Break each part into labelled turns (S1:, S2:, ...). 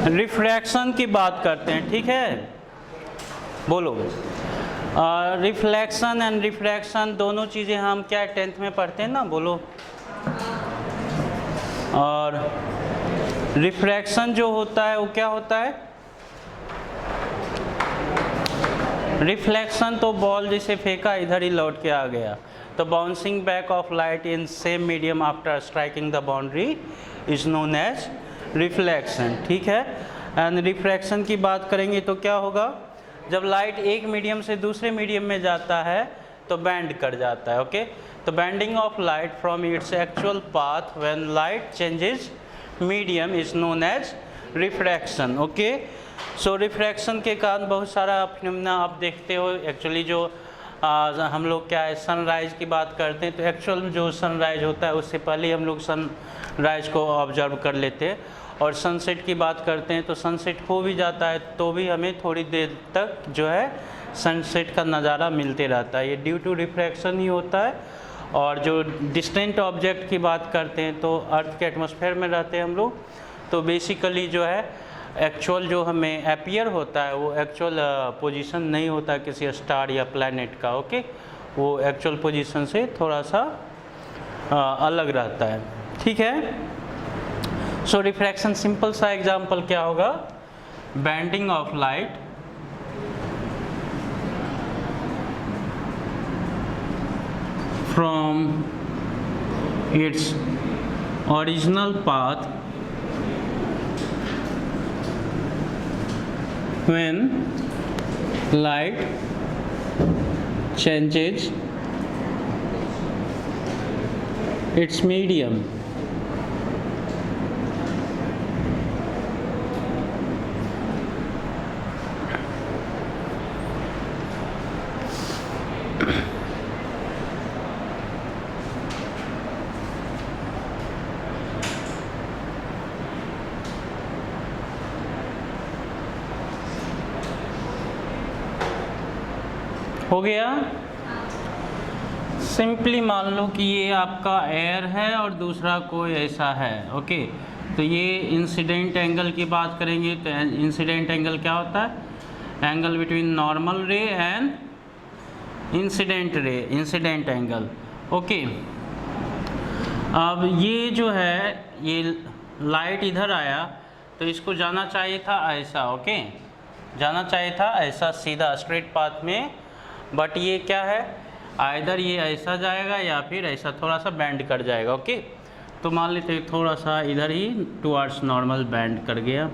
S1: Refraction की बात करते हैं, ठीक है। बोलो, रिफ्लेक्शन एंड रिफ्रैक्शन दोनों चीज़ें हम क्या 10th में पढ़ते हैं ना, बोलो। और रिफ्रैक्शन जो होता है वो क्या होता है? रिफ्लेक्शन तो बॉल जैसे फेंका इधर ही लौट के आ गया, तो bouncing back of light in same medium after striking the boundary is known as reflection, ठीक है। एंड रिफ्रैक्शन की बात करेंगे तो क्या होगा? जब लाइट एक मीडियम से दूसरे मीडियम में जाता है तो बैंड कर जाता है, ओके। तो bending of light from its actual path when light changes medium is known as refraction, okay. So refraction के कारण बहुत सारा फिनोमेना आप देखते हो। एक्चुअली जो हम लोग क्या है सनराइज़ की बात करते हैं, तो एक्चुअल जो सनराइज होता है उससे पहले हम लोग सनराइज को ऑब्जर्व कर लेते हैं। और सनसेट की बात करते हैं तो सनसेट हो भी जाता है तो भी हमें थोड़ी देर तक जो है सनसेट का नज़ारा मिलते रहता है, ये ड्यू टू रिफ्रैक्शन ही होता है। और जो डिस्टेंट ऑब्जेक्ट की बात करते हैं तो अर्थ के एटमॉस्फेयर में रहते हैं हम लोग, तो बेसिकली जो है एक्चुअल जो हमें अपीयर होता है वो एक्चुअल पोजीशन नहीं होता किसी स्टार या प्लैनेट का, ओके। वो एक्चुअल पोजीशन से थोड़ा सा अलग रहता है, ठीक है। सो रिफ्रैक्शन सिंपल सा एग्जांपल क्या होगा? Bending of light from its original path when light changes its medium. हो गया? सिंपली मान लो कि ये आपका एयर है और दूसरा कोई ऐसा है, ओके। तो ये इंसिडेंट एंगल की बात करेंगे तो इंसिडेंट एंगल क्या होता है? एंगल बिटवीन नॉर्मल रे and incident ray, incident angle, okay. अब ये जो है ये लाइट इधर आया तो इसको जाना चाहिए था ऐसा, ओके, जाना चाहिए था ऐसा सीधा स्ट्रेट पाथ में, बट ये क्या है आइदर ये ऐसा जाएगा या फिर ऐसा थोड़ा सा बैंड कर जाएगा, ओके। तो मान लेते हैं थोड़ा सा इधर ही टुवर्ड्स नॉर्मल बैंड कर गया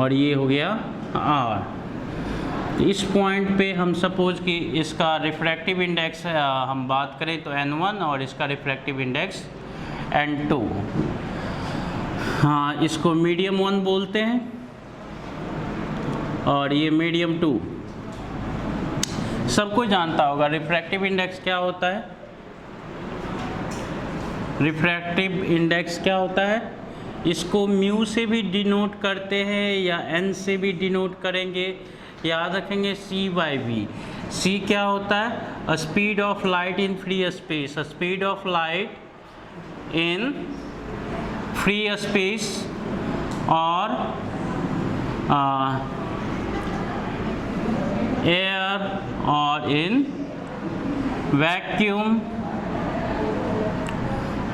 S1: और ये हो गया आर। इस पॉइंट पे हम सपोज कि इसका रिफ्रैक्टिव इंडेक्स हम बात करें तो n1 और इसका रिफ्रैक्टिव इंडेक्स n2। हाँ, इसको मीडियम 1 बोलते हैं और ये मीडियम 2। सबको जानता होगा रिफ्रैक्टिव इंडेक्स क्या होता है? रिफ्रैक्टिव इंडेक्स क्या होता है? इसको म्यू से भी डिनोट करते हैं या n से भी डिनोट करेंगे, याद रखेंगे c/v। c क्या होता है? Speed of light in free space, speed of light in free space और एयर और इन वैक्यूम।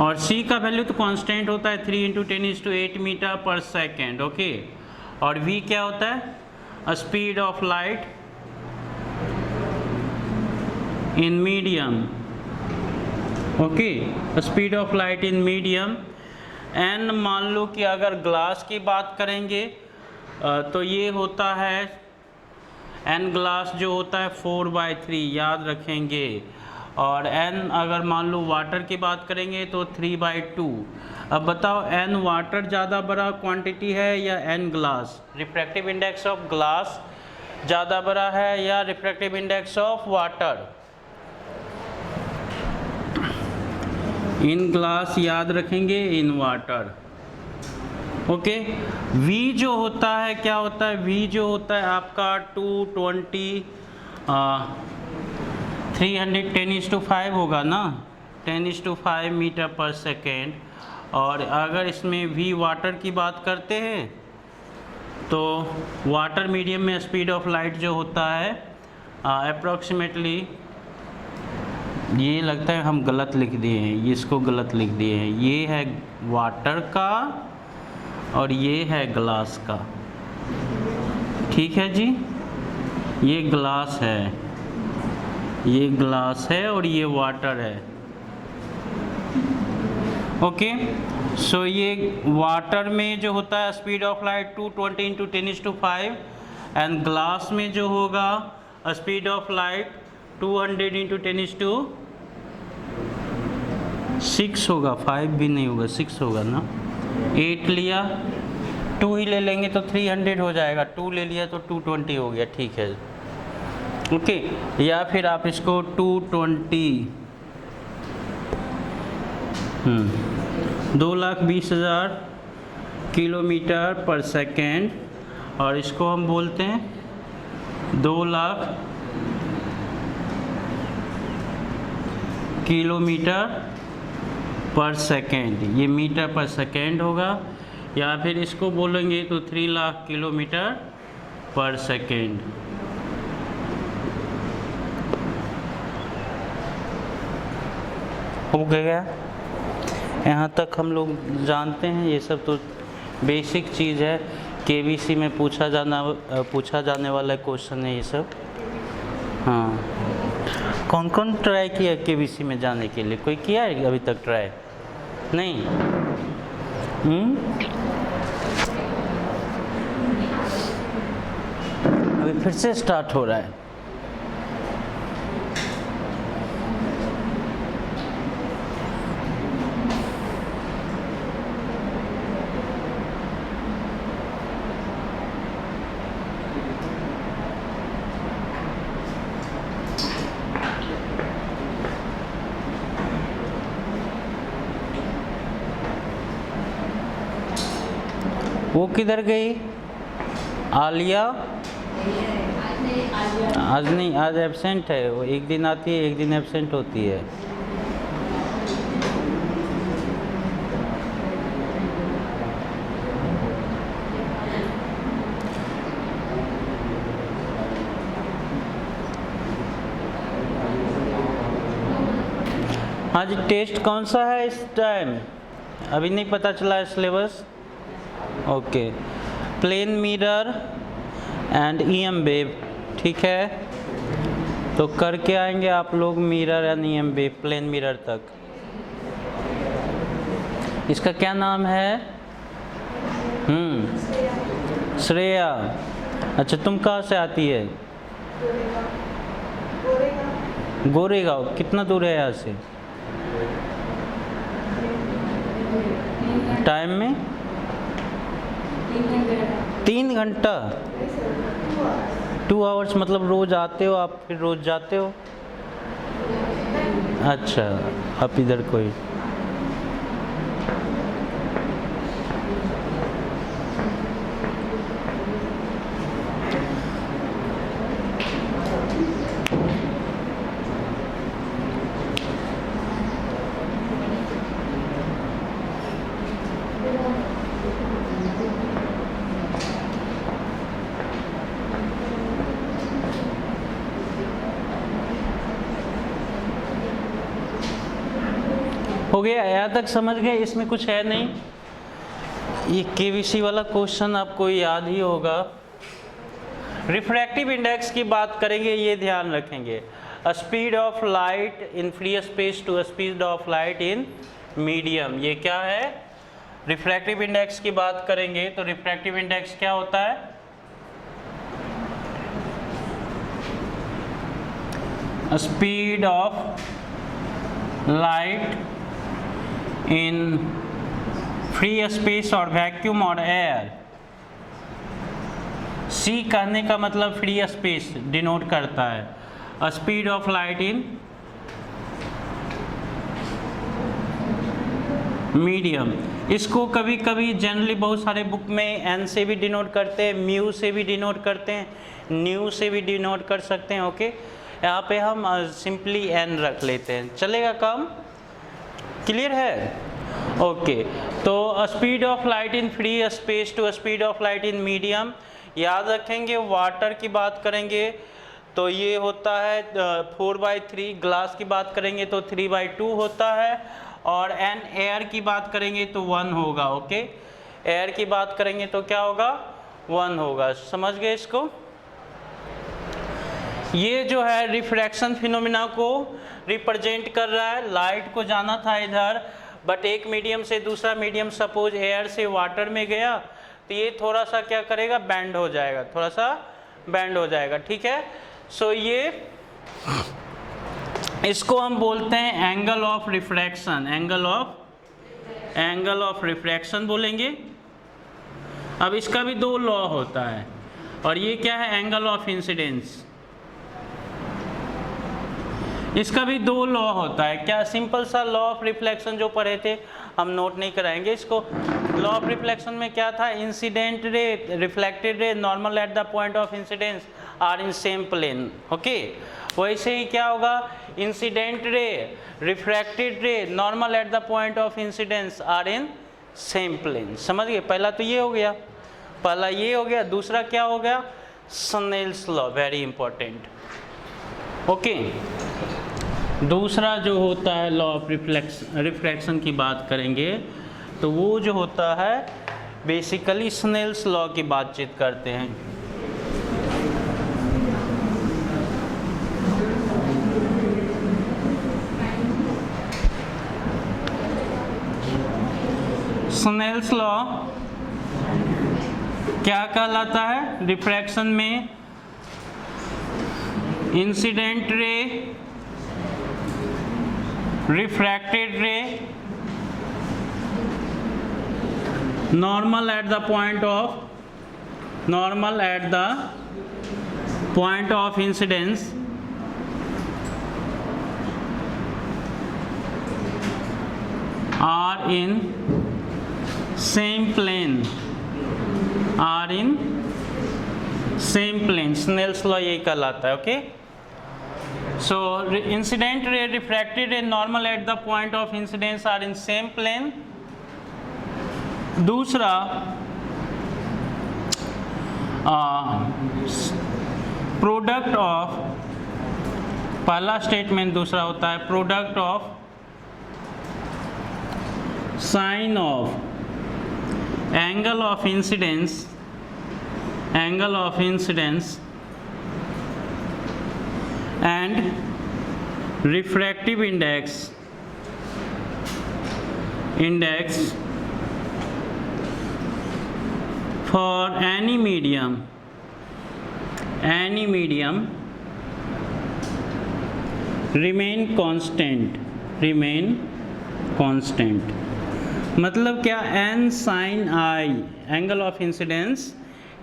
S1: और c का वैल्यू तो कांस्टेंट होता है 3 × 10⁸ मीटर पर सेकेंड, ओके। और v क्या होता है? Speed of light in medium, okay, speed of light in medium. n मान लो कि अगर ग्लास की बात करेंगे तो ये होता है n ग्लास जो होता है 4/3, याद रखेंगे। और n अगर मान लो वाटर की बात करेंगे तो 3/2। अब बताओ n वाटर ज़्यादा बड़ा क्वांटिटी है या n glass? Refractive index of glass ज़्यादा बड़ा है या refractive index of water? In glass याद रखेंगे, इन वाटर, ओके। v जो होता है क्या होता है? v जो होता है आपका 220 310⁵ होगा ना, 10⁵ मीटर पर सेकेंड। और अगर इसमें v वाटर की बात करते हैं तो वाटर मीडियम में स्पीड ऑफ लाइट जो होता है अप्रॉक्सीमेटली, ये लगता है हम गलत लिख दिए हैं, ये इसको गलत लिख दिए हैं, ये है वाटर का और ये है ग्लास का, ठीक है जी। ये ग्लास है, ये ग्लास है और ये वाटर है, ओके। सो ये वाटर में जो होता है speed of light 220 into 10⁵, and glass में जो होगा स्पीड ऑफ लाइट 200 इंटू 10⁶ होगा, 5 भी नहीं होगा, 6 होगा ना। 8 लिया, 2 ही ले लेंगे तो 300 हो जाएगा, 2 ले लिया तो 220 हो गया, ठीक है, ओके। या फिर आप इसको 220 2,20,000 किलोमीटर पर सेकेंड, और इसको हम बोलते हैं 2 लाख किलोमीटर पर सेकेंड, ये मीटर पर सेकेंड होगा। या फिर इसको बोलेंगे तो 3 लाख किलोमीटर पर सेकेंड। हो गया, यहाँ तक हम लोग जानते हैं, ये सब तो बेसिक चीज़ है, केबीसी में पूछा जाने वाला क्वेश्चन है ये सब। हाँ, कौन कौन ट्राई किया केबीसी में जाने के लिए? कोई किया है अभी तक ट्राई? नहीं? अभी फिर से स्टार्ट हो रहा है। वो किधर गई? आलिया? आज नहीं, आज एब्सेंट है वो, एक दिन आती है एक दिन एब्सेंट होती है। हाँ जी, टेस्ट कौन सा है इस टाइम? अभी नहीं पता चला है syllabus? Okay, plane mirror and EM wave, ठीक है। तो करके आएंगे आप लोग mirror and EM wave, plane mirror तक। इसका क्या नाम है? श्रेया। अच्छा, तुम कहाँ से आती है? गोरेगांव। कितना दूर है यहाँ से? टाइम में 3 घंटा। 2 आवर्स मतलब रोज आते हो आप, फिर रोज जाते हो? अच्छा, आप इधर कोई हो गया? यहाँ तक समझ गए? इसमें कुछ है नहीं। ये केबीसी वाला क्वेश्चन आपको याद ही होगा। रिफ्रैक्टिव इंडेक्स की बात करेंगे, ये ध्यान रखेंगे। Speed of light in free space to speed of light in medium, ये क्या है? रिफ्रैक्टिव इंडेक्स की बात करेंगे तो रिफ्रैक्टिव इंडेक्स क्या होता है? Speed of light in free space और वैक्यूम और एयर। सी कहने का मतलब फ्री स्पेस डिनोट करता है। Speed of light in medium, इसको कभी कभी जनरली बहुत सारे बुक में एन से भी डिनोट करते हैं, म्यू से भी डिनोट करते हैं, न्यू से भी डिनोट कर सकते हैं। ओके, यहाँ पे हम सिंपली एन रख लेते हैं, चलेगा काम? क्लियर है? ओके, तो speed of light in free space to speed of light in medium, याद रखेंगे। वाटर की बात करेंगे तो ये होता है 4/3, ग्लास की बात करेंगे तो 3/2 होता है, और एयर की बात करेंगे तो 1 होगा। ओके, एयर की बात करेंगे तो क्या होगा, 1 होगा। समझ गए इसको? ये जो है रिफ्रैक्शन फिनोमिना को रिप्रेजेंट कर रहा है। लाइट को जाना था इधर, बट एक मीडियम से दूसरा मीडियम, सपोज एयर से वाटर में गया, तो ये थोड़ा सा क्या करेगा, बैंड हो जाएगा, थोड़ा सा बैंड हो जाएगा। ठीक है, सो ये इसको हम बोलते हैं angle of refraction, angle of refraction बोलेंगे। अब इसका भी 2 लॉ होता है, और ये क्या है, एंगल ऑफ इंसिडेंस। इसका भी 2 लॉ होता है। क्या, सिंपल सा लॉ ऑफ रिफ्लेक्शन जो पढ़े थे, हम नोट नहीं कराएंगे इसको। लॉ ऑफ रिफ्लेक्शन में क्या था, incident ray, reflected ray, normal at the point of incidence are in same plane. Okay, वैसे ही क्या होगा, incident ray, refracted ray, normal at the point of incidence are in same plane. समझ गए? पहला तो ये हो गया, पहला ये हो गया। दूसरा क्या हो गया, Snell's law, very important. Okay, दूसरा जो होता है लॉ ऑफ रिफ्रैक्शन की बात करेंगे तो वो जो होता है बेसिकली स्नेल्स लॉ की बातचीत करते हैं। स्नेल्स लॉ क्या कहलाता है, रिफ्रैक्शन में incident ray, refracted ray, normal at the point of incidence are in same plane, Snell's law यही कहलाता है। Okay, so incident ray, refracted ray, normal at the point of incidence are in same plane। दूसरा product of, पहला statement दूसरा होता है product of sine of angle of incidence and refractive index for any medium remain constant। मतलब क्या, n sin i angle of incidence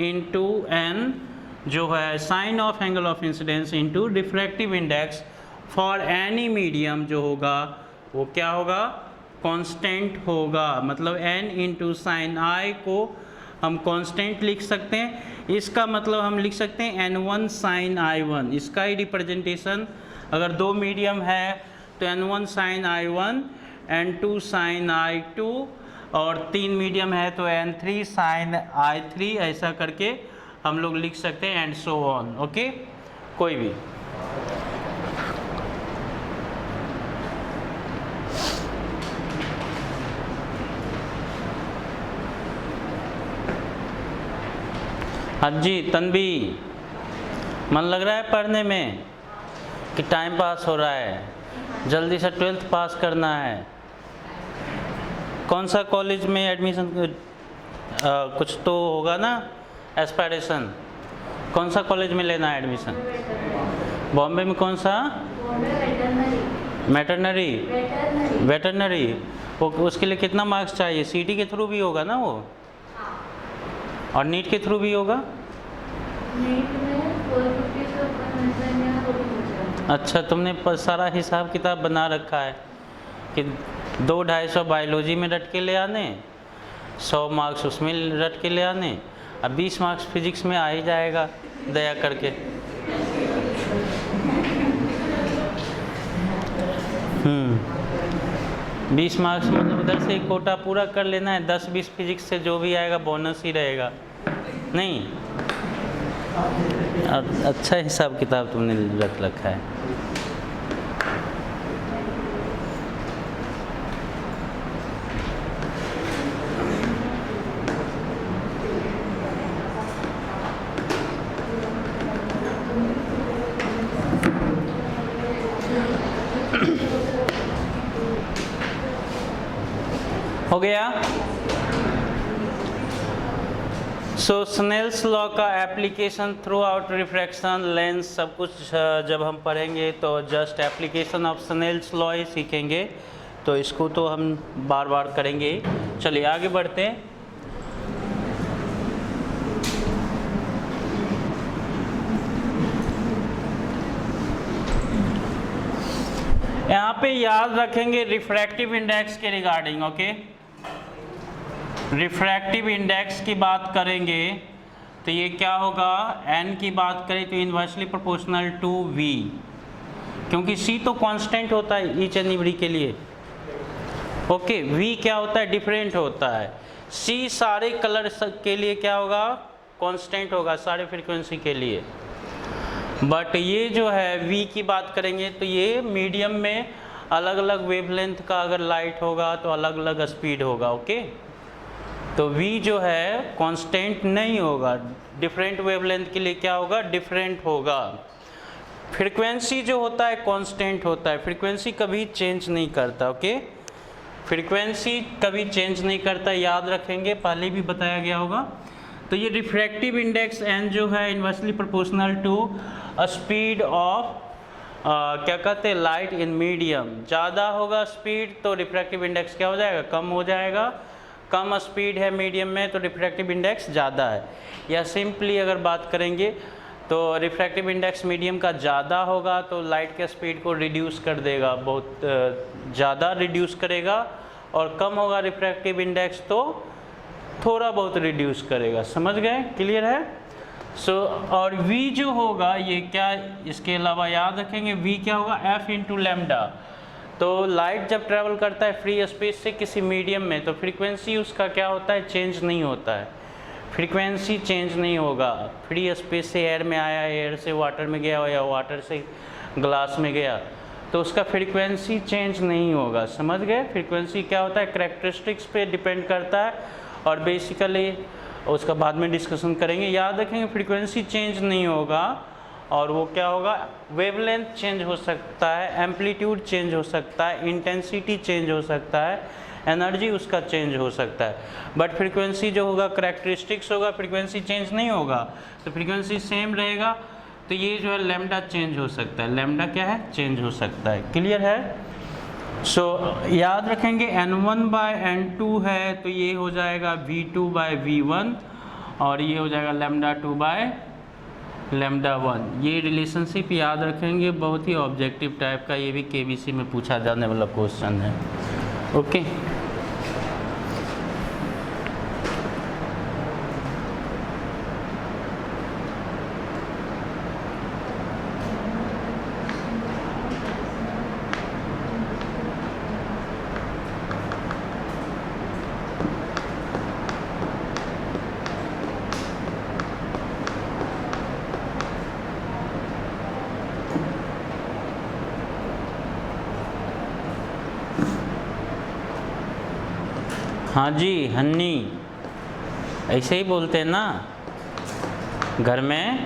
S1: into n जो है sine of angle of incidence into refractive index for any medium जो होगा वो क्या होगा, constant होगा। मतलब n इंटू साइन i को हम कांस्टेंट लिख सकते हैं। इसका मतलब हम लिख सकते हैं n1 साइन i1। इसका ही रिप्रेजेंटेशन अगर 2 मीडियम है तो n1 sign i1, n2 sign i2, और 3 मीडियम है तो n3 साइन i3, ऐसा करके हम लोग लिख सकते हैं, एंड सो ऑन। ओके, कोई भी। हाँ जी, तन्वी, मन लग रहा है पढ़ने में कि टाइम पास हो रहा है? जल्दी से 12th पास करना है। कौन सा कॉलेज में एडमिशन, कुछ तो होगा ना एस्पायरेशन, कौन सा कॉलेज में लेना है एडमिशन? बॉम्बे में कौन सा? वेटरनरी। उसके लिए कितना मार्क्स चाहिए? सीटी के थ्रू भी होगा ना वो, और नीट के थ्रू भी होगा? अच्छा, तुमने सारा हिसाब किताब बना रखा है कि 200-250 बायोलॉजी में रट के ले आने, 100 मार्क्स उसमें रट के ले आने, अब 20 मार्क्स फिजिक्स में आ ही जाएगा दया करके। 20 मार्क्स मतलब उधर से कोटा पूरा कर लेना है, 10-20 फिजिक्स से जो भी आएगा बोनस ही रहेगा। नहीं, अच्छा हिसाब किताब तुमने रख रखा है। हो गया। सो स्नेल्स लॉ का application throughout refraction lens सब कुछ जब हम पढ़ेंगे तो just application of Snell's law ही सीखेंगे, तो इसको तो हम बार बार करेंगे। चलिए आगे बढ़ते हैं। यहाँ पे याद रखेंगे रिफ्रैक्टिव इंडेक्स के रिगार्डिंग, ओके। रिफ्रैक्टिव इंडेक्स की बात करेंगे तो ये क्या होगा, n की बात करें तो इन्वर्सली प्रोपोर्शनल टू v, क्योंकि c तो कांस्टेंट होता है ईच एंड एवरी के लिए, ओके। v क्या होता है, डिफरेंट होता है। c सारे कलर के लिए क्या होगा, कांस्टेंट होगा सारे फ्रीक्वेंसी के लिए। बट ये जो है v की बात करेंगे तो ये मीडियम में अलग अलग वेवलेंथ का अगर लाइट होगा तो अलग अलग स्पीड होगा, ओके। तो v जो है कांस्टेंट नहीं होगा, डिफरेंट वेवलेंथ के लिए क्या होगा, डिफरेंट होगा। फ्रीक्वेंसी जो होता है कांस्टेंट होता है, फ्रीक्वेंसी कभी चेंज नहीं करता, ओके। फ्रीक्वेंसी कभी चेंज नहीं करता, याद रखेंगे, पहले भी बताया गया होगा। तो ये रिफ्रैक्टिव इंडेक्स n जो है inversely proportional to speed of क्या कहते हैं, लाइट इन मीडियम। ज़्यादा होगा स्पीड तो रिफ्रैक्टिव इंडेक्स क्या हो जाएगा, कम हो जाएगा। कम स्पीड है मीडियम में तो रिफ्रैक्टिव इंडेक्स ज़्यादा है। या सिंपली अगर बात करेंगे तो रिफ्रैक्टिव इंडेक्स मीडियम का ज़्यादा होगा तो लाइट के स्पीड को रिड्यूस कर देगा, बहुत ज़्यादा रिड्यूस करेगा। और कम होगा रिफ्रैक्टिव इंडेक्स तो थोड़ा बहुत रिड्यूस करेगा। समझ गए, क्लियर है। सो और v जो होगा ये क्या, इसके अलावा याद रखेंगे v क्या होगा, f इंटू लैम्डा। तो लाइट जब ट्रैवल करता है फ्री स्पेस से किसी मीडियम में तो फ्रीक्वेंसी उसका क्या होता है, चेंज नहीं होता है। फ्रीक्वेंसी चेंज नहीं होगा। फ्री स्पेस से एयर में आया, एयर से वाटर में गया या वाटर से ग्लास में गया तो उसका फ्रीक्वेंसी चेंज नहीं होगा। समझ गए, फ्रीक्वेंसी क्या होता है, कैरेक्टरिस्टिक्स पे डिपेंड करता है और बेसिकली उसका बाद में डिस्कशन करेंगे। याद रखेंगे फ्रीक्वेंसी चेंज नहीं होगा और वो क्या होगा, वेवलेंथ चेंज हो सकता है, एम्पलीट्यूड चेंज हो सकता है, इंटेंसिटी चेंज हो सकता है, एनर्जी उसका चेंज हो सकता है। बट फ्रीक्वेंसी जो होगा कैरेक्टरिस्टिक्स होगा, फ्रीक्वेंसी चेंज नहीं होगा। तो फ्रीक्वेंसी सेम रहेगा तो ये जो है लैम्डा चेंज हो सकता है, लैम्डा क्या है, चेंज हो सकता है। क्लियर है। सो याद रखेंगे n1/n2 है तो ये हो जाएगा v2/v1 और ये हो जाएगा λ2/λ1। ये रिलेशनशिप याद रखेंगे, बहुत ही ऑब्जेक्टिव टाइप का, ये भी केबीसी में पूछा जाने वाला क्वेश्चन है, ओके। हाँ जी, हन्नी ऐसे ही बोलते हैं ना घर में,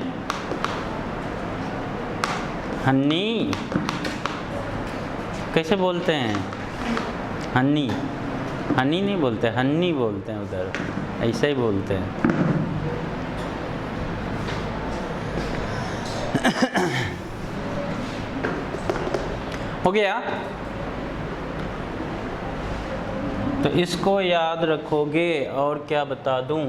S1: हन्नी कैसे बोलते हैं, हन्नी, हनी नहीं बोलते, हन्नी बोलते हैं उधर, ऐसे ही बोलते हैं। हो गया। तो इसको याद रखोगे और क्या बता दूं,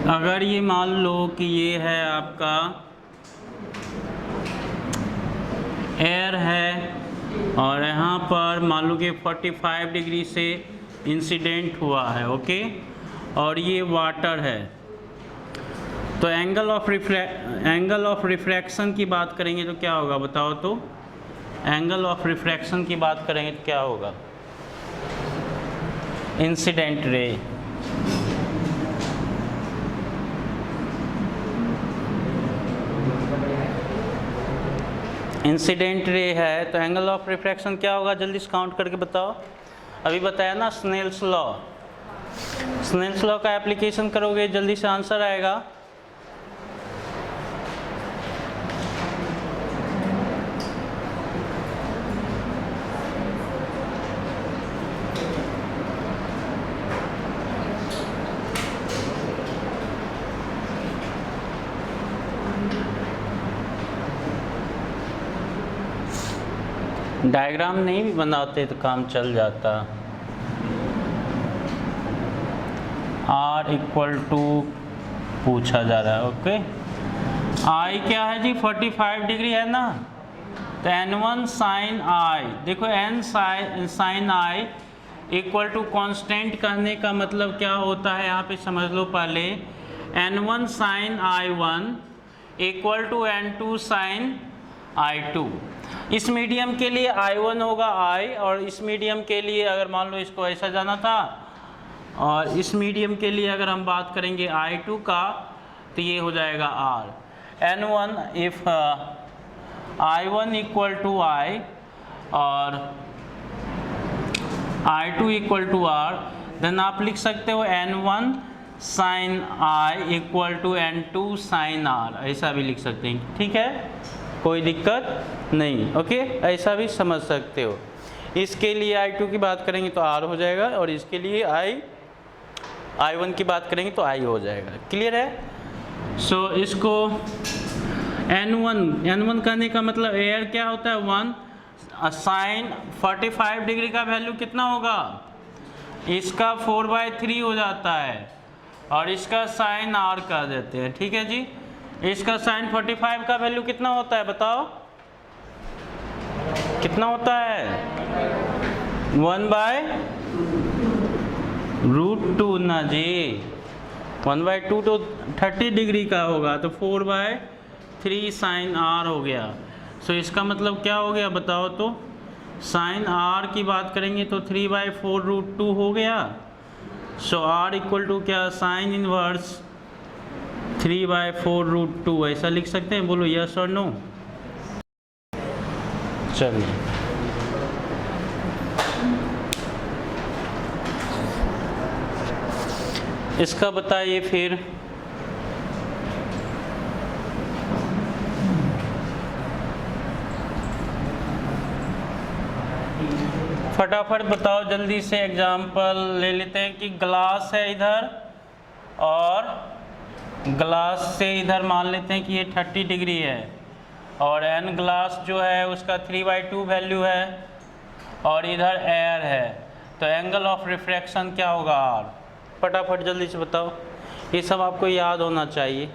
S1: अगर ये मान लो कि ये है आपका एयर है और यहाँ पर मान लो कि 45 डिग्री से इंसिडेंट हुआ है, ओके। और ये वाटर है। तो एंगल ऑफ रिफ्रैक्शन की बात करेंगे तो क्या होगा बताओ तो। एंगल ऑफ रिफ्रैक्शन की बात करेंगे तो क्या होगा, इंसिडेंट रे। इंसिडेंट रे है तो एंगल ऑफ रिफ्रैक्शन क्या होगा, जल्दी से काउंट करके बताओ। अभी बताया ना स्नेल्स लॉ। स्नेल्स लॉ का एप्लीकेशन करोगे जल्दी से आंसर आएगा। डायग्राम नहीं भी बनाते तो काम चल जाता। R इक्वल टू पूछा जा रहा है, ओके। I क्या है जी, 45 डिग्री है ना, तो N1 साइन I, देखो N sine I equal to constant कहने का मतलब क्या होता है, यहाँ पे समझ लो पहले। N1 sign I1 equal to N2 sign I2। इस मीडियम के लिए I1 होगा I, और इस मीडियम के लिए अगर मान लो इसको ऐसा जाना था, और इस मीडियम के लिए अगर हम बात करेंगे I2 का, तो ये हो जाएगा R। N1 if I1 equal to I और I2 equal to R, then आप लिख सकते हो N1 sine I equal to N2 sine R, ऐसा भी लिख सकते हैं, ठीक है, कोई दिक्कत नहीं, ओके। ऐसा भी समझ सकते हो। इसके लिए I2 की बात करेंगे तो R हो जाएगा, और इसके लिए I1 की बात करेंगे तो I हो जाएगा। क्लियर है। सो इसको N1 कहने का मतलब एयर क्या होता है 1, साइन 45 डिग्री का वैल्यू कितना होगा, इसका 4/3 हो जाता है, और इसका साइन R कर देते हैं, ठीक है जी। इसका साइन 45 का वैल्यू कितना होता है बताओ, कितना होता है, 1/√2 ना जी, 1/2 तो 30 डिग्री का होगा, तो 4/3 साइन R हो गया। सो इसका मतलब क्या हो गया बताओ तो, साइन R की बात करेंगे तो 3/4√2 हो गया। सो R इक्वल टू क्या, साइन इनवर्स 3/4√2, ऐसा लिख सकते हैं, बोलो यस और नो। चलिए इसका बताइए फिर। फटाफट बताओ जल्दी से, एग्जाम्पल ले लेते हैं कि ग्लास है इधर, और ग्लास से इधर मान लेते हैं कि ये 30 डिग्री है, और N ग्लास जो है उसका 3/2 वैल्यू है, और इधर एयर है, तो एंगल ऑफ रिफ्रैक्शन क्या होगा R। फटाफट जल्दी से बताओ, ये सब आपको याद होना चाहिए।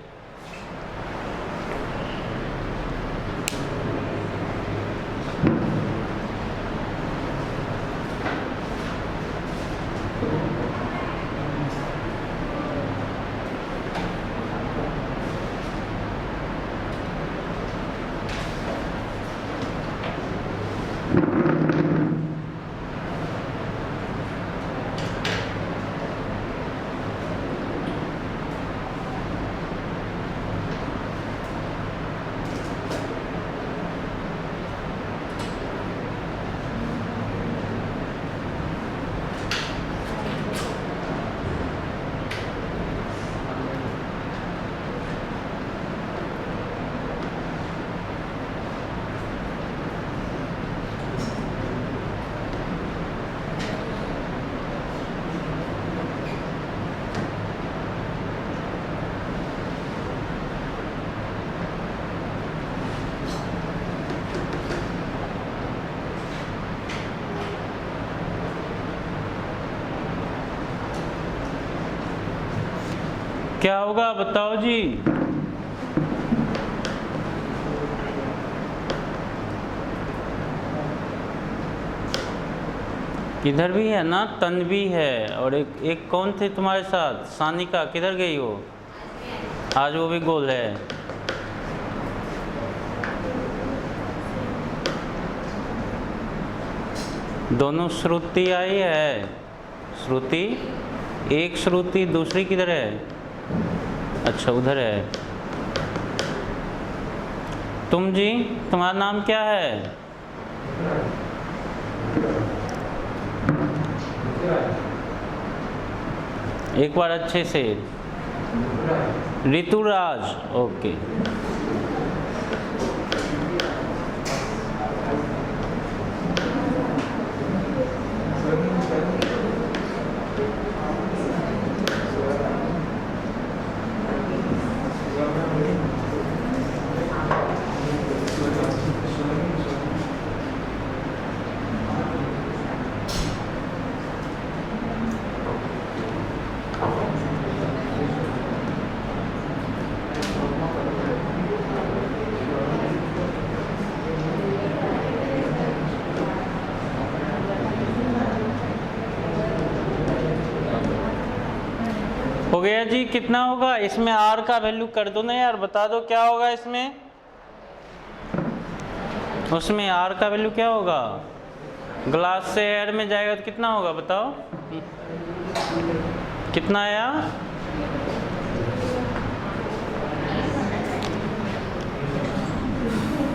S1: क्या होगा बताओ जी। इधर भी है ना, तन्वी है, और एक कौन थे तुम्हारे साथ, सानिका, किधर गई हो? आज वो भी गोल है। दोनों श्रुति आई है, श्रुति, एक श्रुति, दूसरी किधर है? अच्छा उधर है। तुम जी, तुम्हारा नाम क्या है? एक बार अच्छे से। ऋतुराज, ओके। हो गया जी, कितना होगा इसमें? आर का वैल्यू कर दो ना यार, बता दो क्या होगा इसमें, उसमें आर का वैल्यू क्या होगा? ग्लास से एयर में जाएगा तो कितना होगा बताओ, कितना आया?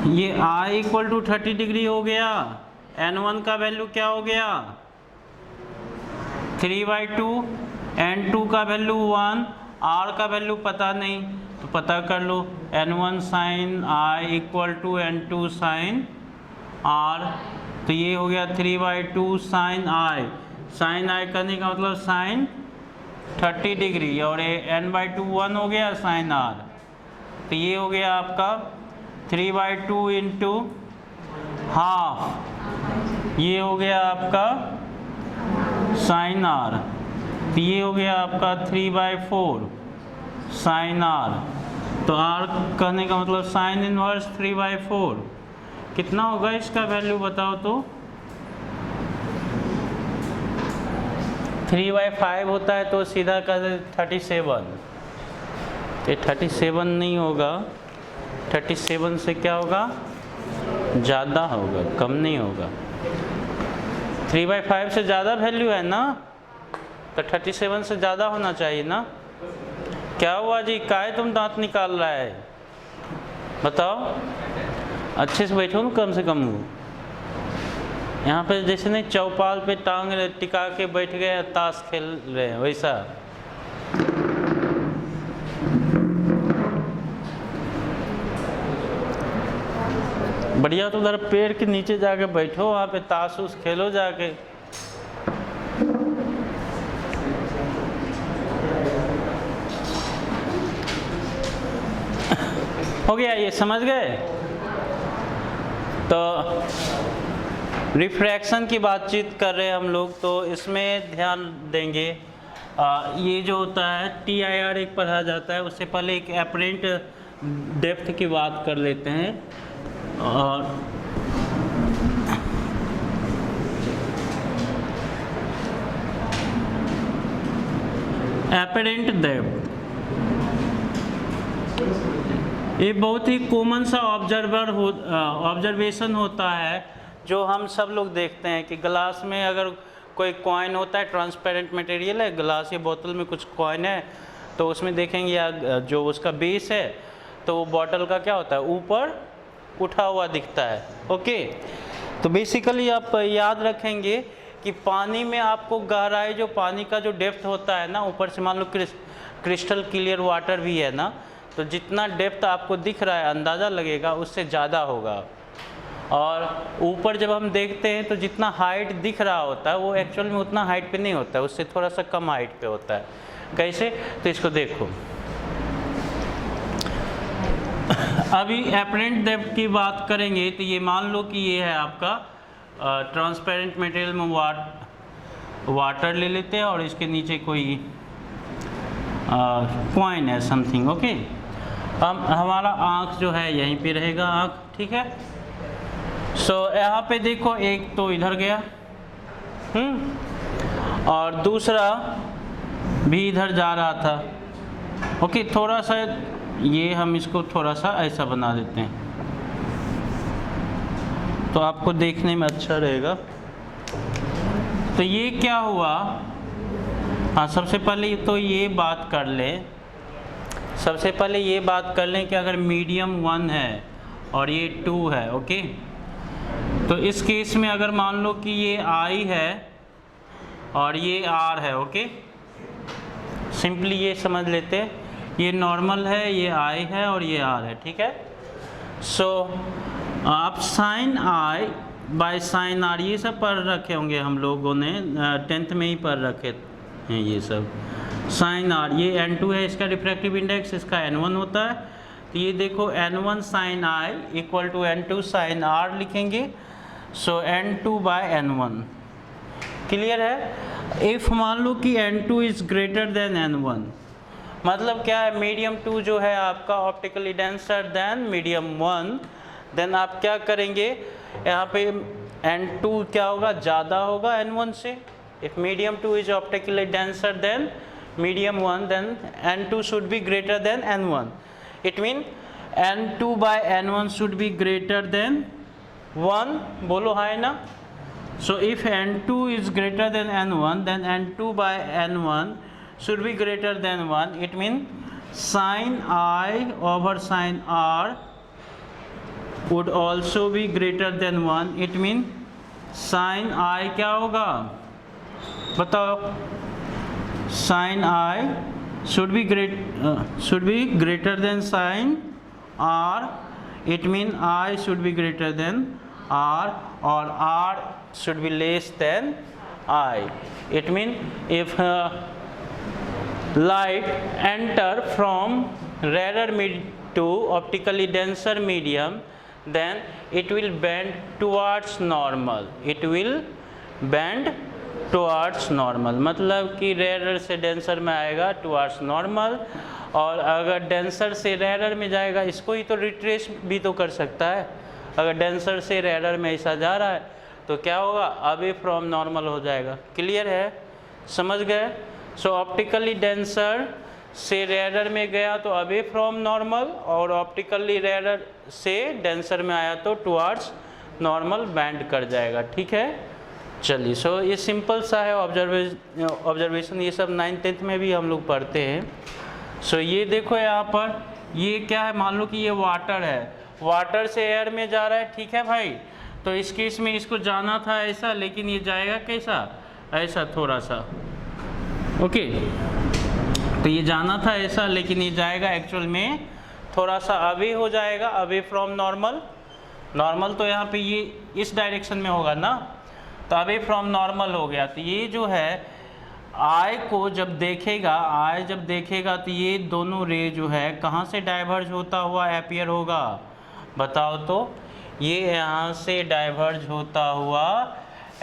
S1: ये I इक्वल टू 30 डिग्री हो गया। N1 का वैल्यू क्या हो गया? 3/2। N2 का वैल्यू 1। R का वैल्यू पता नहीं तो पता कर लो, N1 sine I equal to N2 sine R। तो ये हो गया 3/2 साइन I। साइन I करने का मतलब साइन 30 डिग्री, और ये N/2 1 हो गया साइन R। तो ये हो गया आपका 3/2 इंटू हाफ, ये हो गया आपका साइन R। तो ये हो गया आपका 3/4 साइन R। तो R कहने का मतलब साइन इनवर्स 3/4। कितना होगा इसका वैल्यू बताओ तो? 3/5 होता है तो सीधा कर 37। ये 37 नहीं होगा, 37 से क्या होगा? ज़्यादा होगा, कम नहीं होगा। 3/5 से ज़्यादा वैल्यू है ना, तो 37 से ज़्यादा होना चाहिए ना। क्या हुआ जी, काहे तुम दांत निकाल रहा है? बताओ, अच्छे से बैठो ना कम से कम। यहाँ पे जैसे नहीं चौपाल पे टांग टिका के बैठ गए ताश खेल रहे हैं वैसा। बढ़िया, तो उधर पेड़ के नीचे जाके बैठो, वहाँ पे ताश उस खेलो जाके। हो गया, ये समझ गए? तो रिफ्रैक्शन की बातचीत कर रहे हैं हम लोग, तो इसमें ध्यान देंगे। ये जो होता है TIR एक पढ़ा जाता है, उससे पहले एक एपरेंट डेप्थ की बात कर लेते हैं। और एपरेंट डेप्थ ये बहुत ही कॉमन सा ऑब्जर्वेशन होता है जो हम सब लोग देखते हैं कि ग्लास में अगर कोई कॉइन होता है, ट्रांसपेरेंट मटेरियल है, ग्लास या बोतल में कुछ कॉइन है, तो उसमें देखेंगे या जो उसका बेस है तो वो बॉटल का क्या होता है, ऊपर उठा हुआ दिखता है। ओके, तो बेसिकली आप याद रखेंगे कि पानी में आपको गहराई, जो पानी का जो डेप्थ होता है ना, ऊपर से मान लो क्रिस्टल क्लियर वाटर भी है ना, तो जितना डेप्थ आपको दिख रहा है अंदाज़ा लगेगा उससे ज़्यादा होगा। और ऊपर जब हम देखते हैं तो जितना हाइट दिख रहा होता है वो एक्चुअल में उतना हाइट पे नहीं होता है, उससे थोड़ा सा कम हाइट पे होता है। कैसे? तो इसको देखो, अभी एपरेंट डेप्थ की बात करेंगे तो ये मान लो कि ये है आपका ट्रांसपेरेंट मटेरियल में वाटर ले लेते हैं और इसके नीचे कोई कॉइन है समथिंग। ओके, हम हमारा आँख जो है यहीं पे रहेगा, आँख, ठीक है। सो यहाँ पे देखो, एक तो इधर गया, और दूसरा भी इधर जा रहा था। ओके, थोड़ा सा ये हम इसको थोड़ा सा ऐसा बना देते हैं तो आपको देखने में अच्छा रहेगा। तो ये क्या हुआ, हाँ सबसे पहले तो ये बात कर लें, सबसे पहले ये बात कर लें कि अगर मीडियम 1 है और ये 2 है, ओके, तो इस केस में अगर मान लो कि ये I है और ये R है, ओके, सिंपली ये समझ लेते हैं, ये नॉर्मल है, ये I है और ये R है, ठीक है। सो आप sine I by sine R ये सब पढ़ रखे होंगे हम लोगों ने, 10th में ही पढ़ रखे हैं ये सब। साइन R, ये N2 है, इसका रिफ्रैक्टिव इंडेक्स, इसका N1 होता है। तो ये देखो N1 sine I equal to N2 sine R लिखेंगे। So N2 by N1, clear है। इफ मान लो कि N2 is greater than N1, मतलब क्या है, मीडियम 2 जो है आपका optically denser than medium 1, then आप क्या करेंगे, यहाँ पे N2 क्या होगा, ज़्यादा होगा N1 से। If medium 2 is optically denser then medium 1, then N2 should be greater than N1. It means N2 by N1 should be greater than 1. बोलो हाँ ना। So if N2 is greater than N1, then N2 by N1 should be greater than 1. It means sin I over sin R would also be greater than 1. It means sin I क्या होगा, बताओ। Sin I should be greater than sin R. It means I should be greater than R or R should be less than I. It means if light enter from rarer to optically denser medium, then it will bend towards normal. It will bend towards normal, मतलब कि rare से denser में आएगा towards normal, और अगर denser से rare में जाएगा, इसको ही तो रिट्रेस भी तो कर सकता है। अगर डेंसर से रेयर में ऐसा जा रहा है तो क्या होगा, अवे फ्रॉम नॉर्मल हो जाएगा। क्लियर है, समझ गए। सो ऑप्टिकली डेंसर से रेयर में गया तो अवे फ्रॉम नॉर्मल, और ऑप्टिकली रेयर से डेंसर में आया तो टुवार्ड्स नॉर्मल बैंड कर जाएगा, ठीक है। चलिए, सो ये सिंपल सा है ऑब्जर्वेशन, ये सब 9th 10th में भी हम लोग पढ़ते हैं। सो ये देखो यहाँ पर, ये क्या है, मान लो कि ये वाटर है, वाटर से एयर में जा रहा है, ठीक है भाई। तो इस केस में इसको जाना था ऐसा, लेकिन ये जाएगा कैसा, ऐसा थोड़ा सा, ओके। तो ये जाना था ऐसा, लेकिन ये जाएगा एक्चुअल में थोड़ा सा अवे हो जाएगा, अवे फ्रॉम नॉर्मल। नॉर्मल तो यहाँ पे ये इस डायरेक्शन में होगा ना, तो अवे फ्रॉम नॉर्मल हो गया। तो ये जो है आई को जब देखेगा, आई जब देखेगा तो ये दोनों रे जो है कहाँ से डाइवर्ज होता हुआ अपीयर होगा, बताओ तो। ये यहाँ से डाइवर्ज होता हुआ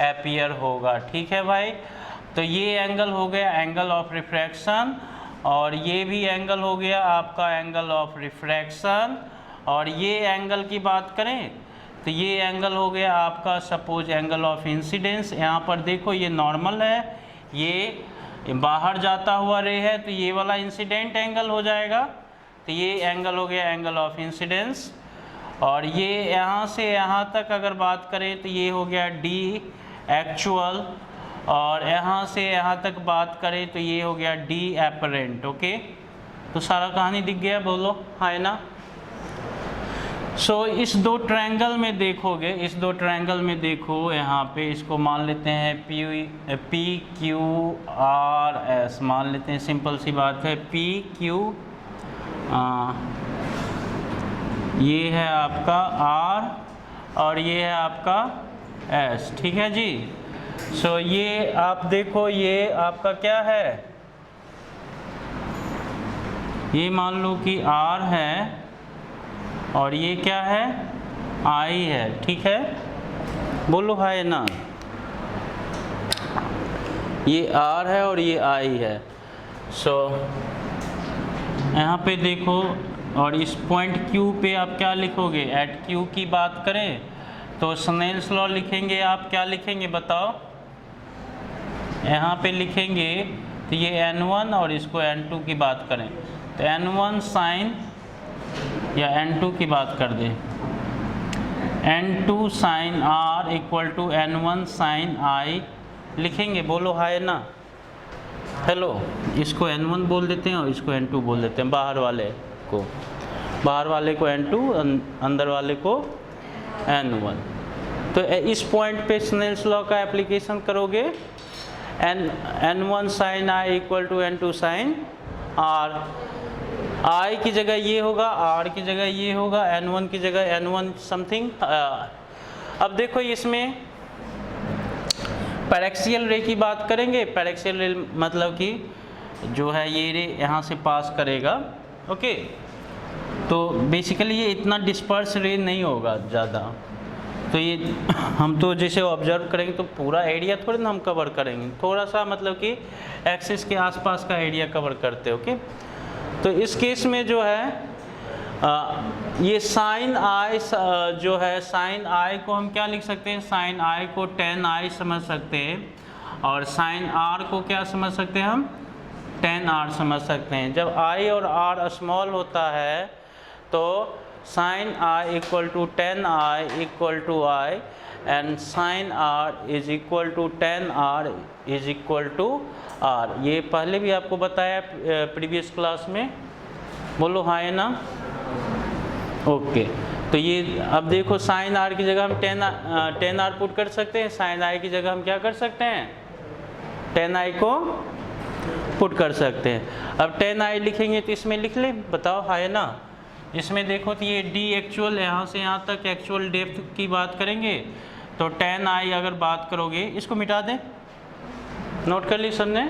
S1: अपीयर होगा, ठीक है भाई। तो ये एंगल हो गया एंगल ऑफ रिफ्रैक्शन, और ये भी एंगल हो गया आपका एंगल ऑफ रिफ्रैक्शन। और ये एंगल की बात करें तो ये एंगल हो गया आपका सपोज एंगल ऑफ इंसिडेंस। यहाँ पर देखो ये नॉर्मल है, ये बाहर जाता हुआ रे है, तो ये वाला इंसिडेंट एंगल हो जाएगा। तो ये एंगल हो गया एंगल ऑफ इंसिडेंस। और ये यहाँ से यहाँ तक अगर बात करें तो ये हो गया डी एक्चुअल, और यहाँ से यहाँ तक बात करें तो ये हो गया डी एपरेंट, ओके। तो सारा कहानी दिख गया, बोलो हाँ ना। सो इस दो ट्रायंगल में देखोगे, इस दो ट्रायंगल में देखो, यहाँ पे इसको मान लेते हैं पी क्यू आर एस मान लेते हैं, सिंपल सी बात है। पी क्यू ये है आपका आर और ये है आपका एस, ठीक है जी। सो ये आप देखो, ये आपका क्या है, ये मान लो कि आर है और ये क्या है, आई है, ठीक है। बोलो हाय ना। ये आर है और ये आई है। सो यहाँ पे देखो, और इस पॉइंट क्यू पे आप क्या लिखोगे, एट क्यू की बात करें तो स्नेल्स लॉ लिखेंगे। आप क्या लिखेंगे बताओ, यहाँ पे लिखेंगे तो ये n1 और इसको n2 की बात करें तो n1 साइन या n2 की बात कर दें n2 sine r equal to n1 sine i लिखेंगे, बोलो हाय ना, हेलो। इसको n1 बोल देते हैं और इसको n2 बोल देते हैं, बाहर वाले को n2, अंदर वाले को n1। तो इस पॉइंट पे स्नेल्स लॉ का एप्लीकेशन करोगे, n1 sine i equal to n2 sine r, i की जगह ये होगा, r की जगह ये होगा, n1 की जगह n1 समथिंग। अब देखो इसमें पैरेक्सियल रे की बात करेंगे। पैरेक्सियल रे मतलब कि जो है ये रे यहाँ से पास करेगा, ओके। तो बेसिकली ये इतना डिस्पर्स रे नहीं होगा ज़्यादा, तो ये हम तो जैसे ऑब्जर्व करेंगे तो पूरा एरिया थोड़ी ना हम कवर करेंगे, थोड़ा सा मतलब कि एक्सिस के आसपास का एरिया कवर करते, ओके। तो इस केस में जो है ये साइन आई जो है, साइन आई को हम क्या लिख सकते हैं, साइन आई को टेन आई समझ सकते हैं और साइन आर को क्या समझ सकते हैं हम, टेन आर समझ सकते हैं। जब आई और आर स्मॉल होता है तो sine I equal to tan I equal to I and sine R is equal to tan R is equal to R. ये पहले भी आपको बताया प्रीवियस क्लास में, बोलो हाँ है ना, ओके। तो ये अब देखो साइन आर की जगह हम टेन आर पुट कर सकते हैं, साइन आई की जगह हम क्या कर सकते हैं, टेन आई को पुट कर सकते हैं। अब टेन आई लिखेंगे तो इसमें लिख लें, बताओ हाँ है ना। इसमें देखो तो ये डी एक्चुअल, यहाँ से यहाँ तक एक्चुअल डेप्थ की बात करेंगे तो टेन आई अगर बात करोगे, इसको मिटा दें, नोट कर ली सबने।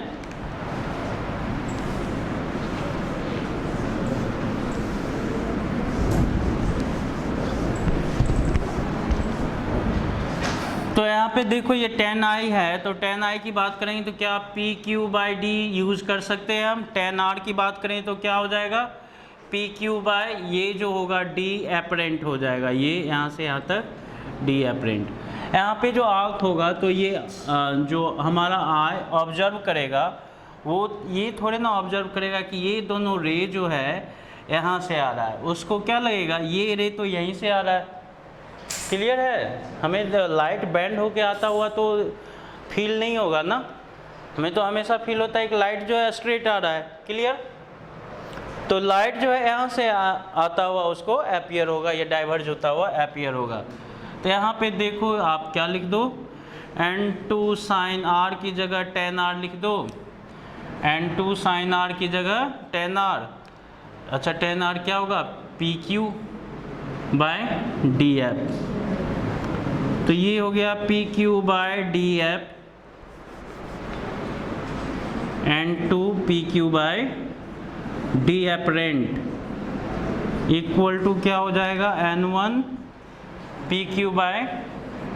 S1: तो यहाँ पे देखो ये टेन आई है, तो टेन आई की बात करेंगे तो क्या P Q by D use कर सकते हैं हम। टेन आर की बात करें तो क्या हो जाएगा, पी क्यू बाई ये जो होगा डी एपरेंट हो जाएगा, ये यहाँ से यहाँ तक डी एपरेंट। यहाँ पे जो आर्क होगा तो ये जो हमारा आई ऑब्जर्व करेगा वो ये थोड़े ना ऑब्जर्व करेगा कि ये दोनों रे जो है यहाँ से आ रहा है, उसको क्या लगेगा ये रे तो यहीं से आ रहा है, क्लियर है। हमें लाइट बैंड होके आता हुआ तो फील नहीं होगा ना, हमें तो हमेशा फील होता है कि लाइट जो है स्ट्रेट आ रहा है, क्लियर। तो लाइट जो है यहाँ से आता हुआ उसको अपीयर होगा, या डाइवर्ज होता हुआ अपीयर होगा। तो यहाँ पे देखो आप क्या लिख दो, n2 साइन r की जगह टेन r लिख दो, n2 साइन r की जगह टेन r। अच्छा टेन r क्या होगा, P Q by D F. तो ये हो गया P Q by D F n2 P Q by D apparent equal to क्या हो जाएगा, n1 P Q by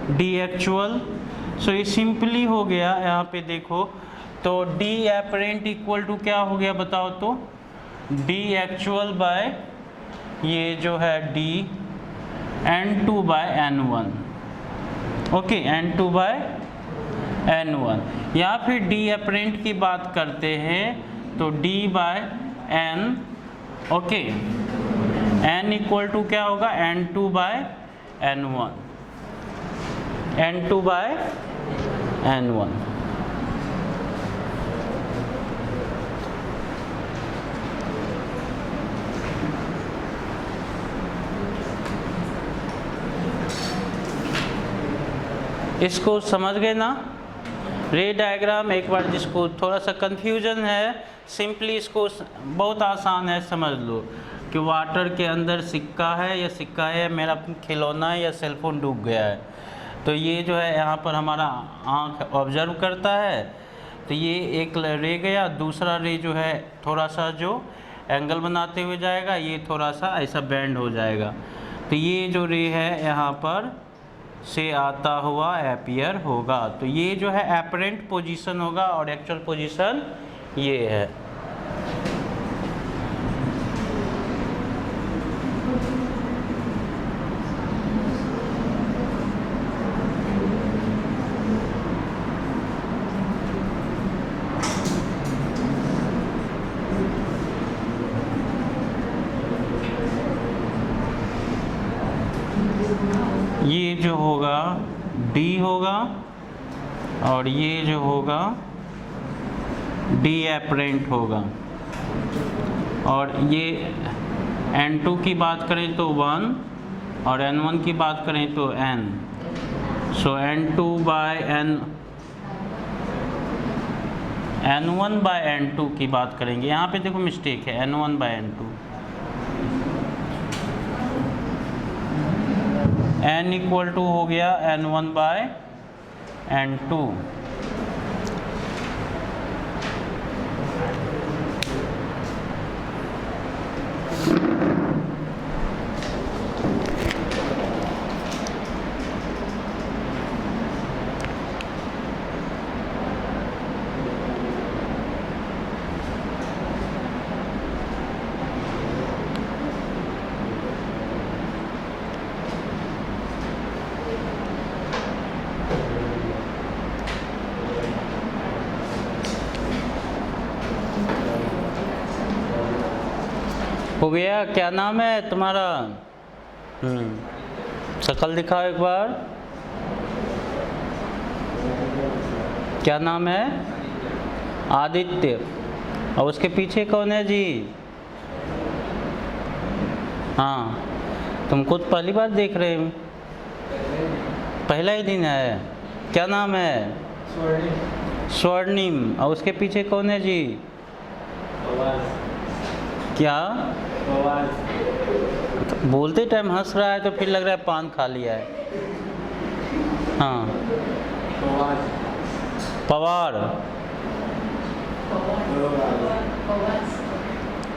S1: D actual. So ये सिंपली हो गया, यहाँ पे देखो तो डी एपरेंट इक्वल टू क्या हो गया बताओ तो, डी एक्चुअल बाय ये जो है D n2 by n1, okay, n2 by n1। या फिर डी एपरेंट की बात करते हैं तो d by n, okay, n equal to क्या होगा, n2 by n1, n2 by n1। इसको समझ गए ना, रे डायग्राम। एक बार जिसको थोड़ा सा कंफ्यूजन है, सिंपली इसको बहुत आसान है, समझ लो कि वाटर के अंदर सिक्का है या सिक्का है मेरा खिलौना है या सेलफोन डूब गया है। तो ये जो है यहाँ पर हमारा आँख ऑब्जर्व करता है, तो ये एक रे गया, दूसरा रे जो है थोड़ा सा जो एंगल बनाते हुए जाएगा, ये थोड़ा सा ऐसा बेंड हो जाएगा। तो ये जो रे है यहाँ पर से आता हुआ अपीयर होगा। तो ये जो है एपरेंट पोजीशन होगा और एक्चुअल पोजीशन ये है। ये जो होगा D होगा और ये जो होगा D एपरेंट होगा। और ये N2 की बात करें तो 1 और N1 की बात करें तो N। So N2 by N1 bye N2 की बात करेंगे। यहाँ पे देखो मिस्टेक है, N1 bye N2। N equal to हो गया N1 बाय N2। हो गया? क्या नाम है तुम्हारा? शक्ल दिखाओ एक बार। क्या नाम है? आदित्य। और उसके पीछे कौन है जी? हाँ, तुमको तो पहली बार देख रहे हो, पहला ही दिन है। क्या नाम है? स्वर्णिम। और उसके पीछे कौन है जी? क्या? तो बोलते टाइम हंस रहा है तो फिर लग रहा है पान खा लिया है। हाँ, पवार।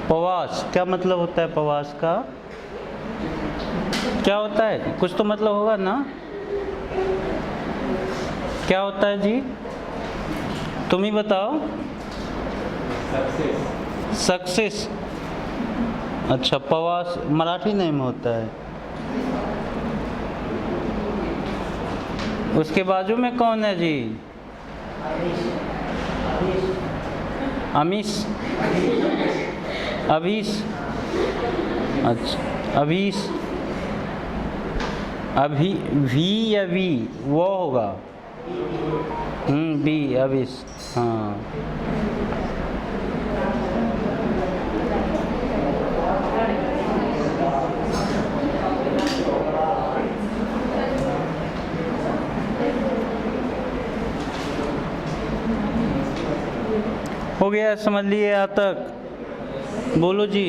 S1: पवास क्या मतलब होता है? पवास का क्या होता है? कुछ तो मतलब होगा ना? क्या होता है जी? तुम ही बताओ। सक्सेस। अच्छा, पवास मराठी नेम होता है। उसके बाजू में कौन है जी? अमीश। अभीश। अच्छा, अभीश। अभी वी या वी वो होगा। बी अभीश। हाँ, हो गया? समझ लिए यहाँ तक? बोलो जी।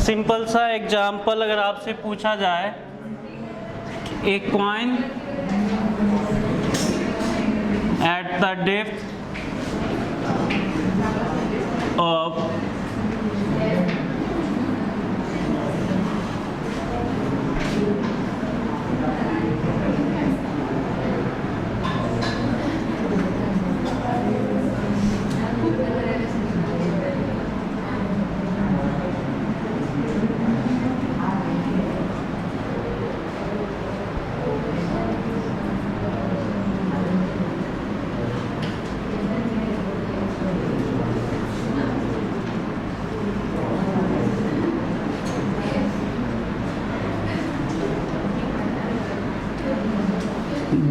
S1: सिंपल सा एग्जाम्पल अगर आपसे पूछा जाए, एक coin at the depth of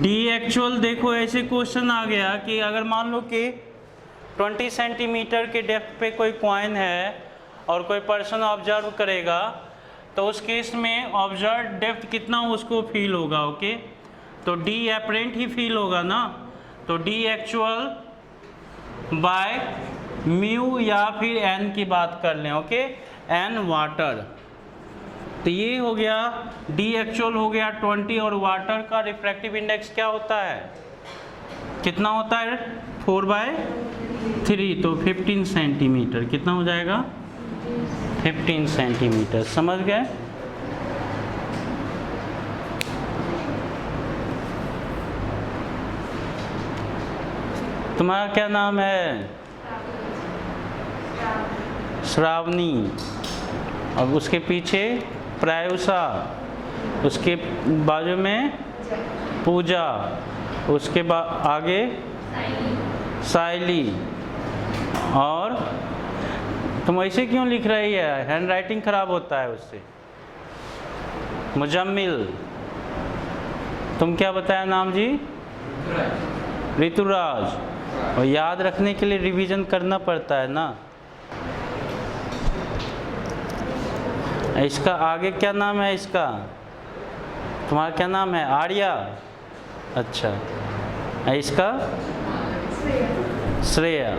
S1: D actual. देखो ऐसे क्वेश्चन आ गया कि अगर मान लो कि 20 सेंटीमीटर के डेप्थ पे कोई कॉइन है और कोई पर्सन ऑब्जर्व करेगा, तो उस केस में ऑब्जर्व डेप्थ कितना उसको फील होगा। ओके, तो डी एपरेंट ही फील होगा ना। तो डी एक्चुअल बाय म्यू या फिर एन की बात कर लें। Okay, N water. तो ये हो गया डी एक्चुअल हो गया 20 और वाटर का रिफ्रैक्टिव इंडेक्स क्या होता है? कितना होता है? 4/3, तो 15 सेंटीमीटर। कितना हो जाएगा? 15 सेंटीमीटर। समझ गए? तुम्हारा क्या नाम है? श्रावणी। और उसके पीछे प्रायुषा, उसके बाजू में पूजा, उसके आगे साइली। और तुम ऐसे क्यों लिख रही है? हैंड राइटिंग खराब होता है उससे। मुजम्मिल। तुम क्या बताया नाम जी? ऋतुराज। और याद रखने के लिए रिवीजन करना पड़ता है ना। इसका आगे क्या नाम है इसका? तुम्हारा क्या नाम है? आर्या। अच्छा। इसका श्रेया।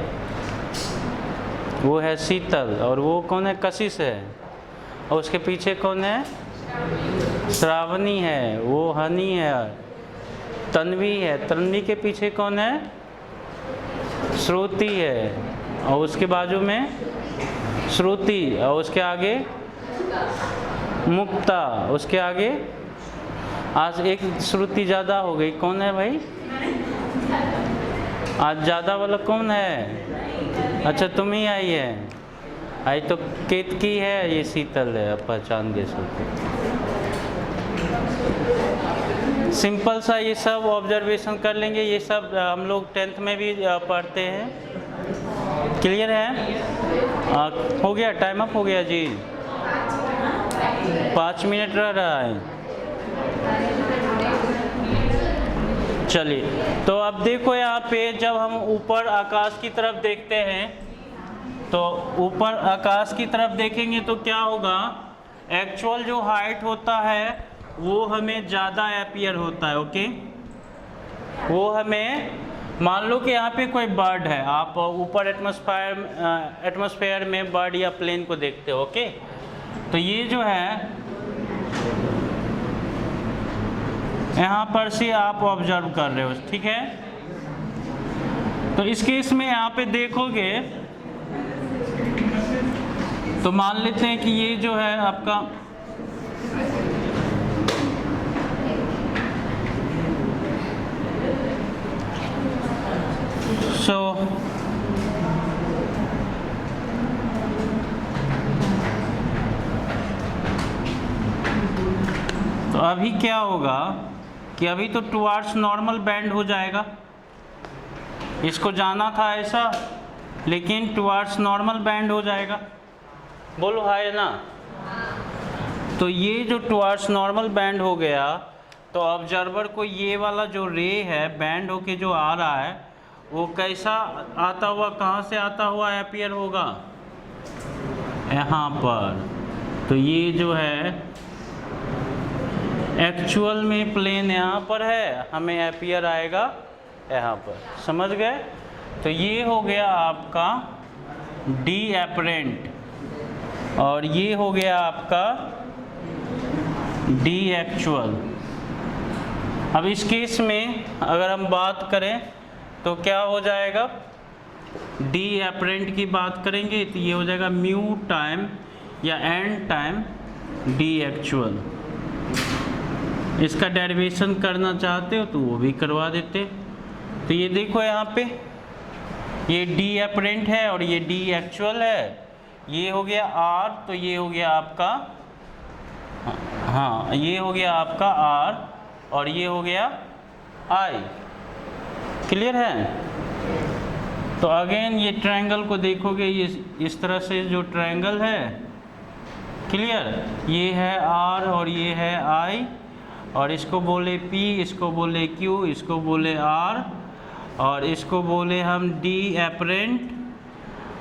S1: वो है शीतल। और वो कौन है? कशिश है। और उसके पीछे कौन है? श्रावणी है। वो हनी है। तन्वी है। तन्वी के पीछे कौन है? श्रुति है। और उसके बाजू में श्रुति। और उसके आगे मुक्ता। उसके आगे आज एक श्रुति ज़्यादा हो गई। कौन है भाई? आज ज़्यादा वाला कौन है? अच्छा तुम ही आई है। आई तो केतकी है, ये शीतल है। पहचान गए सबको। सिंपल सा ये सब ऑब्जर्वेशन कर लेंगे। ये सब हम लोग 10th में भी पढ़ते हैं। क्लियर है? हो गया? टाइम अप हो गया जी। 5 मिनट रह रहा है। चलिए, तो अब देखो यहाँ पे जब हम ऊपर आकाश की तरफ देखते हैं, तो ऊपर आकाश की तरफ देखेंगे तो क्या होगा? एक्चुअल जो हाइट होता है वो हमें ज़्यादा अपीयर होता है। ओके, वो हमें, मान लो कि यहाँ पे कोई बर्ड है, आप ऊपर एटमॉस्फेयर में बर्ड या प्लेन को देखते हो। ओके, तो ये जो है यहाँ पर से आप ऑब्जर्व कर रहे हो, ठीक है। तो इस केस में यहाँ पे देखोगे तो मान लेते हैं कि ये जो है आपका तो अभी क्या होगा कि अभी तो टुवार्ड्स नॉर्मल बैंड हो जाएगा। इसको जाना था ऐसा, लेकिन टुवार्ड्स नॉर्मल बैंड हो जाएगा। बोलो हाय ना। तो ये जो टुवार्ड्स नॉर्मल बैंड हो गया, तो ऑब्जर्वर को ये वाला जो रे है बैंड होके जो आ रहा है, वो कैसा आता हुआ, कहाँ से आता हुआ अपीयर होगा? यहाँ पर। तो ये जो है एक्चुअल में प्लेन यहाँ पर है, हमें अपीयर आएगा यहाँ पर। समझ गए? तो ये हो गया आपका डी एपरेंट, और ये हो गया आपका डी एक्चुअल। अब इस केस में अगर हम बात करें तो क्या हो जाएगा? डी एपरेंट की बात करेंगे तो ये हो जाएगा म्यू टाइम या एन टाइम डी एक्चुअल। इसका डेरिवेशन करना चाहते हो तो वो भी करवा देते। तो ये देखो यहाँ पे ये डी एपरेंट है और ये डी एक्चुअल है। ये हो गया आर, तो ये हो गया आपका, हाँ ये हो गया आपका आर, और ये हो गया आई। क्लियर है? तो अगेन ये ट्रायंगल को देखोगे, ये इस तरह से जो ट्रायंगल है, क्लियर, ये है आर और ये है आई, और इसको बोले पी, इसको बोले क्यू, इसको बोले आर, और इसको बोले हम डी एपरेंट,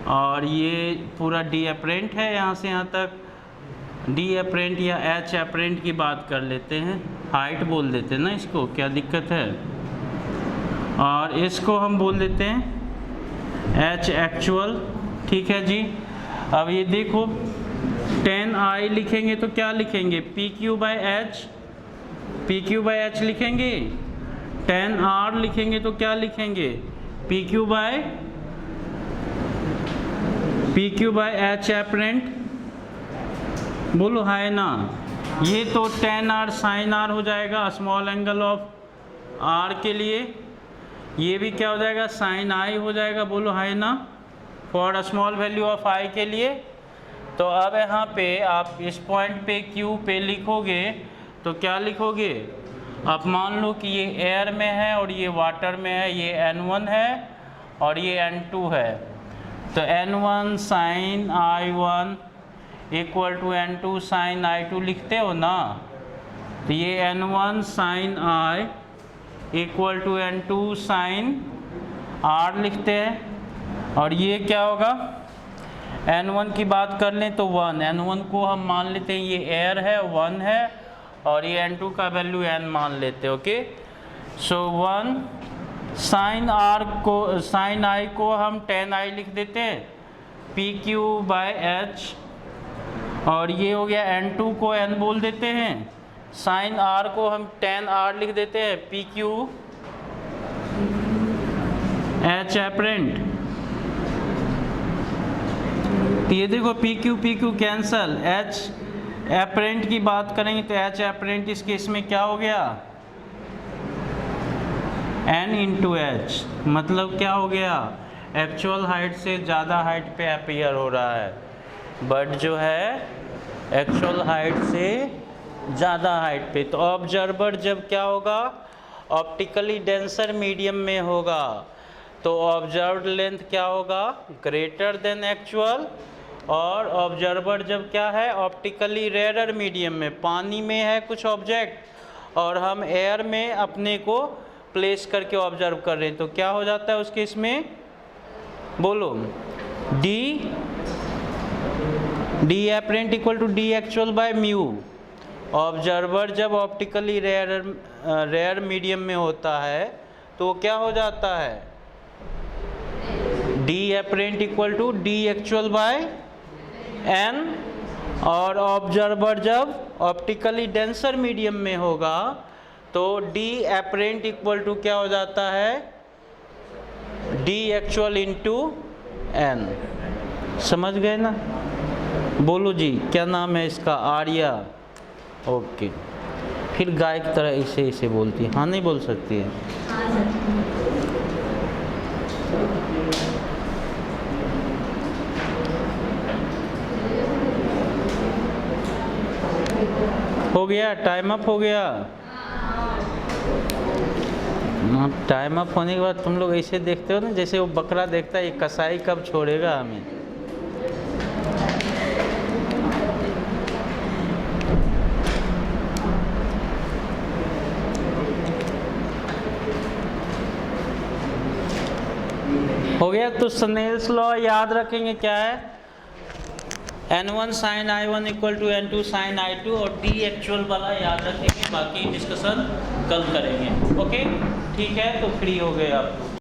S1: और ये पूरा डी एपरेंट है यहाँ से यहाँ तक। डी एपरेंट या एच एपरेंट की बात कर लेते हैं, हाइट बोल देते हैं ना इसको, क्या दिक्कत है। और इसको हम बोल देते हैं एच एक्चुअल, ठीक है जी। अब ये देखो 10i लिखेंगे तो क्या लिखेंगे? P Q by H, P Q by H लिखेंगे। 10r लिखेंगे तो क्या लिखेंगे? P Q by H apparent. बोलो हाय ना। ये तो 10r sin r हो जाएगा स्मॉल एंगल ऑफ r के लिए। ये भी क्या हो जाएगा, साइन आई हो जाएगा, बोलो हाई ना, for a small value of i के लिए। तो अब यहाँ पे आप इस पॉइंट पे क्यू पे लिखोगे तो क्या लिखोगे, आप मान लो कि ये एयर में है और ये वाटर में है, ये N1 है और ये N2 है। तो N1 sign I1 equal to N2 sign I2 लिखते हो ना। तो ये N1 sine I equal to N2 sine R लिखते हैं। और ये क्या होगा, N1 की बात कर लें तो 1, N1 को हम मान लेते हैं ये एयर है 1 है, और ये N2 का वैल्यू n मान लेते हैं। ओके, सो 1 साइन R को, साइन I को हम tan I लिख देते हैं PQ बाय H, और ये हो गया N2 को n बोल देते हैं, साइन R को हम tan R लिख देते हैं PQ H एपरेंट। ये देखो PQ कैंसल, H एपरेंट की बात करेंगे तो H एपरेंट इस केस में क्या हो गया, N इंटू H, मतलब क्या हो गया, एक्चुअल हाइट से ज़्यादा हाइट पे अपीयर हो रहा है, बट जो है एक्चुअल हाइट से ज़्यादा हाइट पे। तो ऑब्जर्वर जब क्या होगा, ऑप्टिकली डेंसर मीडियम में होगा तो ऑब्जर्व्ड लेंथ क्या होगा, ग्रेटर देन एक्चुअल। और ऑब्जर्वर जब क्या है, ऑप्टिकली रेयरर मीडियम में, पानी में है कुछ ऑब्जेक्ट और हम एयर में अपने को प्लेस करके ऑब्जर्व कर रहे हैं, तो क्या हो जाता है उस केस में, बोलो D apparent equal to D actual by mu. Observer जब ऑप्टिकली रेयर मीडियम में होता है तो क्या हो जाता है, D apparent equal to D actual by n। और ऑब्जर्वर जब ऑप्टिकली डेंसर मीडियम में होगा तो डी एपरेंट इक्वल टू क्या हो जाता है, डी एक्चुअल इंटू n। समझ गए ना, बोलो जी क्या नाम है इसका, आर्या। ओके, फिर गाय की तरह इसे इसे बोलती है, हाँ नहीं बोल सकती है। हो गया, टाइम अप हो गया। टाइम अप होने के बाद तुम लोग ऐसे देखते हो ना जैसे वो बकरा देखता है ये कसाई कब छोड़ेगा हमें। हो गया, तो स्नेल्स लॉ याद रखेंगे क्या है, N1 sign I1 equal to N2 sign I2, और डी एक्चुअल वाला याद रखेंगे, बाकी डिस्कशन कल करेंगे। ओके ठीक है, तो फ्री हो गए आप।